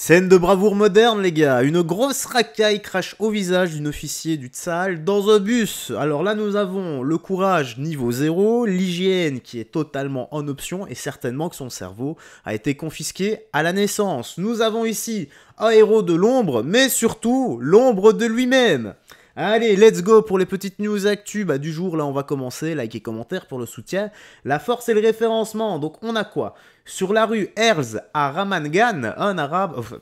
Scène de bravoure moderne, les gars. Une grosse racaille crache au visage d'une officier du Tsahal dans un bus. Alors là, nous avons le courage niveau 0, l'hygiène qui est totalement en option et certainement que son cerveau a été confisqué à la naissance. Nous avons ici un héros de l'ombre, mais surtout l'ombre de lui-même. Allez, let's go pour les petites news actu du jour. Là, on va commencer. Like et commentaire pour le soutien. La force et le référencement. Donc, on a quoi? Sur la rue Erz à Ramangan, un arabe... Enfin,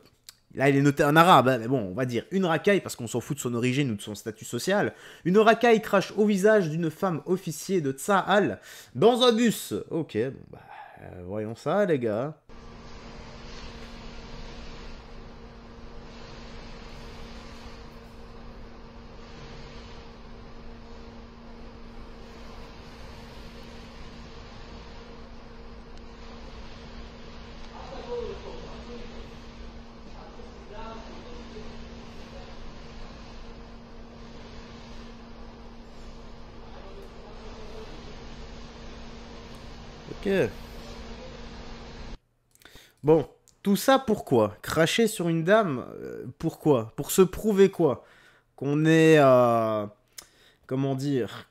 là, il est noté un arabe, hein, mais bon, on va dire une racaille, parce qu'on s'en fout de son origine ou de son statut social. Une racaille crache au visage d'une femme officier de Tsahal dans un bus. Ok, bon, voyons ça, les gars. Ok. Bon, tout ça pourquoi? Cracher sur une dame, pourquoi? Pour se prouver quoi? Qu'on est, comment dire,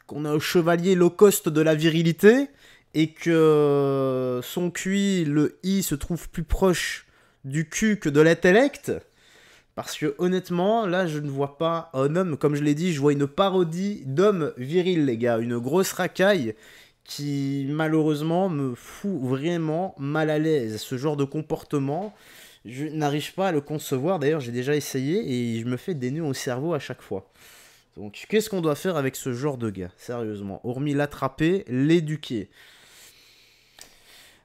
qu'on est un chevalier low cost de la virilité et que son QI, le I, se trouve plus proche du cul que de l'intellect. Parce que honnêtement, là, je ne vois pas un homme, comme je l'ai dit, je vois une parodie d'homme viril, les gars. Une grosse racaille qui, malheureusement, me fout vraiment mal à l'aise. Ce genre de comportement, je n'arrive pas à le concevoir. D'ailleurs, j'ai déjà essayé et je me fais des nœuds au cerveau à chaque fois. Donc, qu'est-ce qu'on doit faire avec ce genre de gars, sérieusement? Hormis l'attraper, l'éduquer.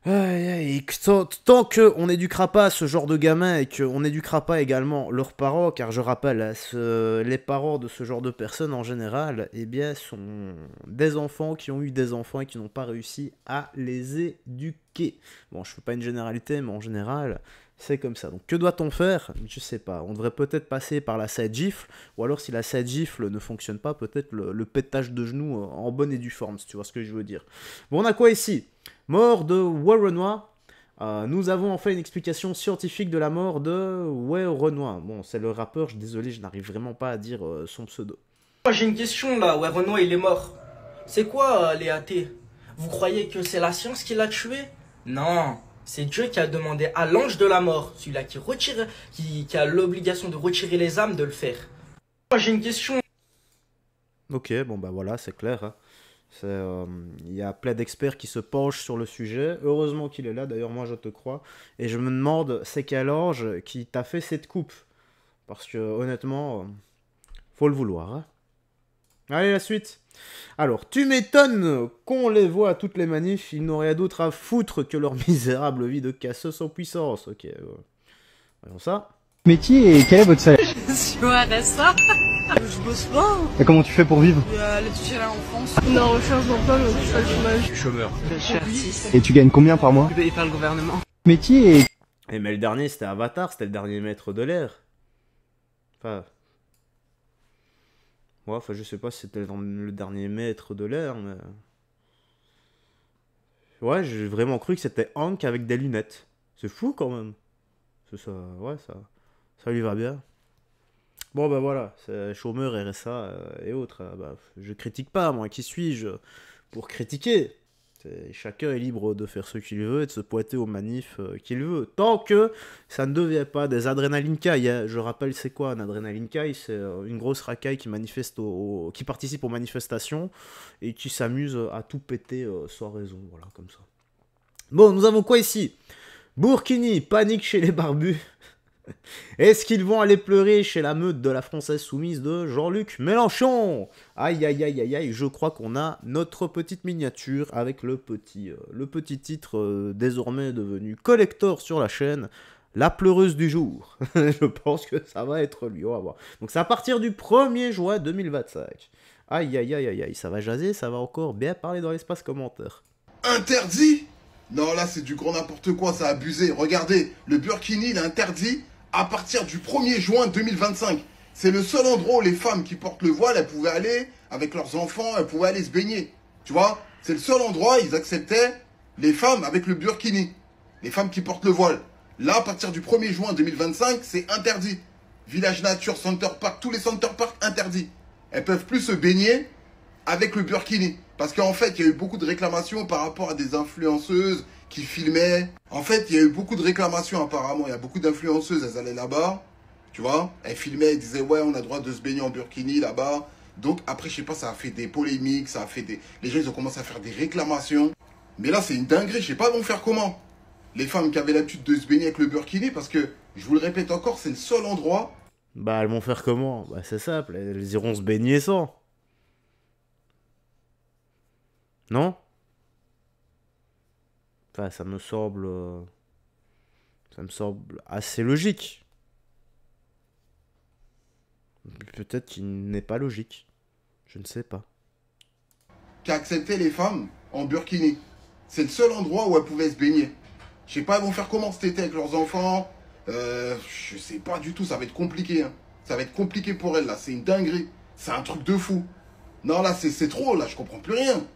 Et tant qu'on n'éduquera pas ce genre de gamin et qu'on n'éduquera pas également leurs parents, car je rappelle, les parents de ce genre de personnes en général, eh bien, sont des enfants qui ont eu des enfants et qui n'ont pas réussi à les éduquer. Bon, je fais pas une généralité, mais en général, c'est comme ça. Donc, que doit-on faire? Je sais pas. On devrait peut-être passer par la side gifle, ou alors si la side gifle ne fonctionne pas, peut-être le pétage de genoux en bonne et due forme, si tu vois ce que je veux dire. Bon, on a quoi ici? Mort de Warrenois. Nous avons enfin une explication scientifique de la mort de Warrenois. Bon, c'est le rappeur, je suis désolé, je n'arrive vraiment pas à dire son pseudo. Moi j'ai une question là, ouais Renoir il est mort. C'est quoi les athées? Vous croyez que c'est la science qui l'a tué? Non, c'est Dieu qui a demandé à l'ange de la mort, celui-là qui retire, qui a l'obligation de retirer les âmes, de le faire. Moi j'ai une question. Ok, bon bah voilà, c'est clair. Hein. Il y a plein d'experts qui se penchent sur le sujet. Heureusement qu'il est là, d'ailleurs moi je te crois. Et je me demande, c'est quel ange qui t'a fait cette coupe? Parce que honnêtement, faut le vouloir. Hein. Allez, la suite. Alors, tu m'étonnes qu'on les voit à toutes les manifs, ils n'ont rien d'autre à foutre que leur misérable vie de casseuse en puissance. Ok, voyons ça. Métier et quel est votre salaire? Je suis au RSA. Je bosse pas. Et comment tu fais pour vivre? L'aide sociale à l'enfance. On est en recherche d'emploi, mais on touche pas le chômage. Je suis chômeur. Je suis artiste. Et tu gagnes combien par mois? Payé par le gouvernement. Métier et... Et mais le dernier c'était Avatar, c'était le dernier maître de l'air. Enfin... Ouais, enfin je sais pas si c'était le dernier maître de l'air, mais... Ouais, j'ai vraiment cru que c'était Hank avec des lunettes. C'est fou quand même. Ça, ouais, ça lui va bien. Bon bah voilà, c'est chômeur, RSA et autres. Je critique pas, moi, qui suis-je pour critiquer? Chacun est libre de faire ce qu'il veut et de se pointer aux manifs qu'il veut. Tant que ça ne devient pas des adrénaline cailles. Hein. Je rappelle c'est quoi un adrénaline caille? C'est une grosse racaille qui manifeste qui participe aux manifestations et qui s'amuse à tout péter sans raison. Voilà, comme ça. Bon, nous avons quoi ici? Burkini, panique chez les barbus. Est-ce qu'ils vont aller pleurer chez la meute de la Française soumise de Jean-Luc Mélenchon? Aïe aïe aïe aïe aïe, je crois qu'on a notre petite miniature avec le petit titre désormais devenu collector sur la chaîne, la pleureuse du jour. Je pense que ça va être lui, on va voir. Donc c'est à partir du 1er juin 2025. Aïe aïe aïe aïe aïe, ça va jaser, ça va encore bien parler dans l'espace commentaire. Interdit? Non, là, c'est du grand n'importe quoi, ça a abusé. Regardez, le burkini, il est interdit à partir du 1er juin 2025. C'est le seul endroit où les femmes qui portent le voile, elles pouvaient aller avec leurs enfants, elles pouvaient aller se baigner. Tu vois? C'est le seul endroit où ils acceptaient les femmes avec le burkini. Les femmes qui portent le voile. Là, à partir du 1er juin 2025, c'est interdit. Village Nature, Center Park, tous les Center Park interdits. Elles peuvent plus se baigner avec le burkini. Parce qu'en fait, il y a eu beaucoup de réclamations par rapport à des influenceuses qui filmaient. En fait, il y a eu beaucoup de réclamations apparemment. Il y a beaucoup d'influenceuses, elles allaient là-bas. Tu vois, elles filmaient, elles disaient ouais, on a le droit de se baigner en burkini là-bas. Donc après, je sais pas, ça a fait des polémiques, ça a fait des... Les gens, ils ont commencé à faire des réclamations. Mais là, c'est une dinguerie, je sais pas, vont faire comment. Les femmes qui avaient l'habitude de se baigner avec le burkini, parce que, je vous le répète encore, c'est le seul endroit... Bah, elles vont faire comment? Bah, c'est simple, elles iront se baigner sans. Non? Enfin, ça me semble assez logique. Peut-être qu'il n'est pas logique. Je ne sais pas. Qui a accepté les femmes en burkini. C'est le seul endroit où elles pouvaient se baigner. Je sais pas, elles vont faire comment cet été avec leurs enfants. Je sais pas du tout, ça va être compliqué. Hein. Ça va être compliqué pour elles, là. C'est une dinguerie. C'est un truc de fou. Non, là, c'est trop, là. Je comprends plus rien.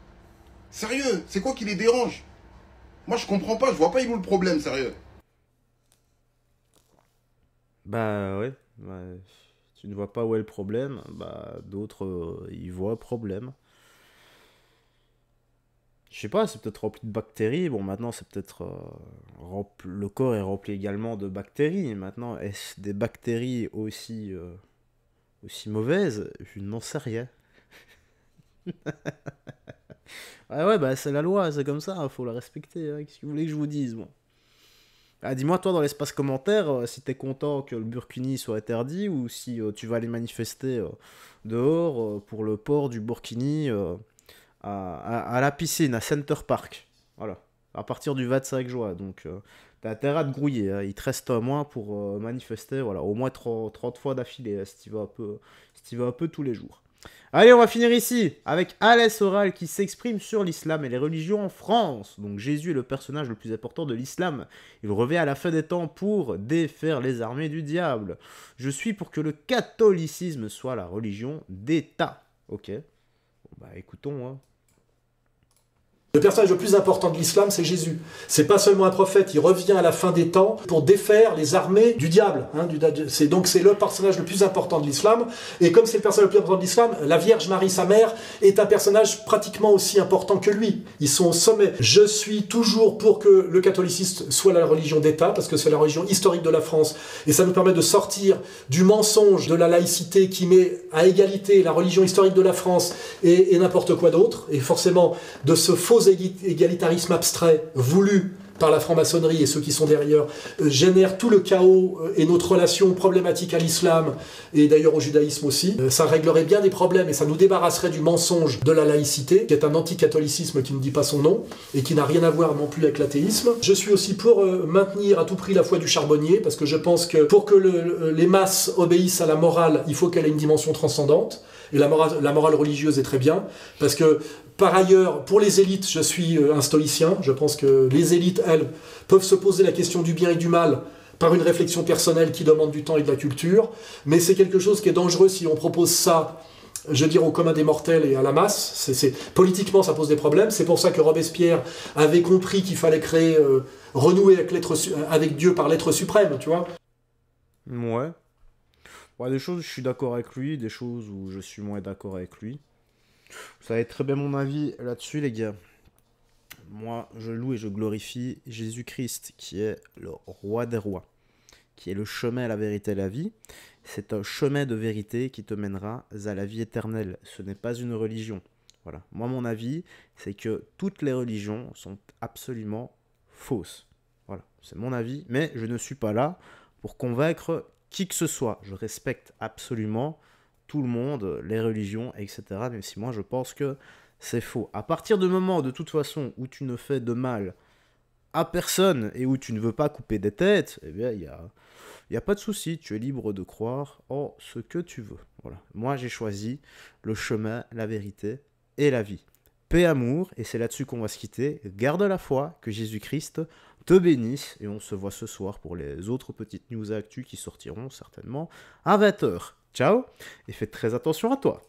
Sérieux, c'est quoi qui les dérange? Moi, je comprends pas. Je vois pas où est le problème, sérieux. Bah, ouais. Bah, tu ne vois pas où est le problème. Bah, d'autres, y voient problème. Je sais pas, c'est peut-être rempli de bactéries. Bon, maintenant, c'est peut-être... le corps est rempli également de bactéries. Maintenant, est-ce des bactéries aussi mauvaises? Je n'en sais rien. Ah ouais, bah c'est la loi, c'est comme ça, faut la respecter. Hein. Qu'est-ce que vous voulez que je vous dise, moi? Ah, dis-moi, toi, dans l'espace commentaire, si t'es content que le burkini soit interdit ou si tu vas aller manifester dehors pour le port du burkini à la piscine, à Center Park. Voilà. À partir du 25 juin. Donc, t'as intérêt à te grouiller. Hein. Il te reste un mois pour manifester. Voilà. Au moins 30 fois d'affilée. Hein, si tu vas un peu tous les jours. Allez, on va finir ici avec Alès Oral qui s'exprime sur l'islam et les religions en France. Donc, Jésus est le personnage le plus important de l'islam. Il revient à la fin des temps pour défaire les armées du diable. Je suis pour que le catholicisme soit la religion d'État. Ok. Bon, bah, écoutons, hein. Le personnage le plus important de l'islam, c'est Jésus. C'est pas seulement un prophète, il revient à la fin des temps pour défaire les armées du diable. Hein, donc c'est le personnage le plus important de l'islam. Et comme c'est le personnage le plus important de l'islam, la Vierge Marie, sa mère, est un personnage pratiquement aussi important que lui. Ils sont au sommet. Je suis toujours pour que le catholicisme soit la religion d'État, parce que c'est la religion historique de la France. Et ça nous permet de sortir du mensonge de la laïcité qui met à égalité la religion historique de la France et n'importe quoi d'autre. Et forcément, de ce faux égalitarisme abstrait voulu par la franc-maçonnerie et ceux qui sont derrière génère tout le chaos et notre relation problématique à l'islam et d'ailleurs au judaïsme aussi. Ça réglerait bien des problèmes et ça nous débarrasserait du mensonge de la laïcité, qui est un anticatholicisme qui ne dit pas son nom et qui n'a rien à voir non plus avec l'athéisme. Je suis aussi pour maintenir à tout prix la foi du charbonnier, parce que je pense que pour que les masses obéissent à la morale, il faut qu'elle ait une dimension transcendante. Et la morale religieuse est très bien, parce que par ailleurs, pour les élites, je suis un stoïcien. Je pense que les élites, elles, peuvent se poser la question du bien et du mal par une réflexion personnelle qui demande du temps et de la culture. Mais c'est quelque chose qui est dangereux si on propose ça, je veux dire, au commun des mortels et à la masse. Politiquement, ça pose des problèmes. C'est pour ça que Robespierre avait compris qu'il fallait créer, renouer avec Dieu par l'être suprême, tu vois. Ouais. Ouais, des choses où je suis d'accord avec lui, des choses où je suis moins d'accord avec lui. Vous savez très bien mon avis là-dessus, les gars. Moi, je loue et je glorifie Jésus-Christ, qui est le roi des rois, qui est le chemin à la vérité et la vie. C'est un chemin de vérité qui te mènera à la vie éternelle. Ce n'est pas une religion. Voilà. Moi, mon avis, c'est que toutes les religions sont absolument fausses. Voilà, c'est mon avis, mais je ne suis pas là pour convaincre qui que ce soit. Je respecte absolument tout le monde, les religions, etc. Même si moi, je pense que c'est faux. À partir du moment, de toute façon, où tu ne fais de mal à personne et où tu ne veux pas couper des têtes, eh bien, il y a pas de souci. Tu es libre de croire en ce que tu veux. Voilà. Moi, j'ai choisi le chemin, la vérité et la vie. Paix, amour, et c'est là-dessus qu'on va se quitter. Garde la foi, que Jésus-Christ te bénisse, et on se voit ce soir pour les autres petites news actu qui sortiront certainement à 20h. Ciao, et fais très attention à toi.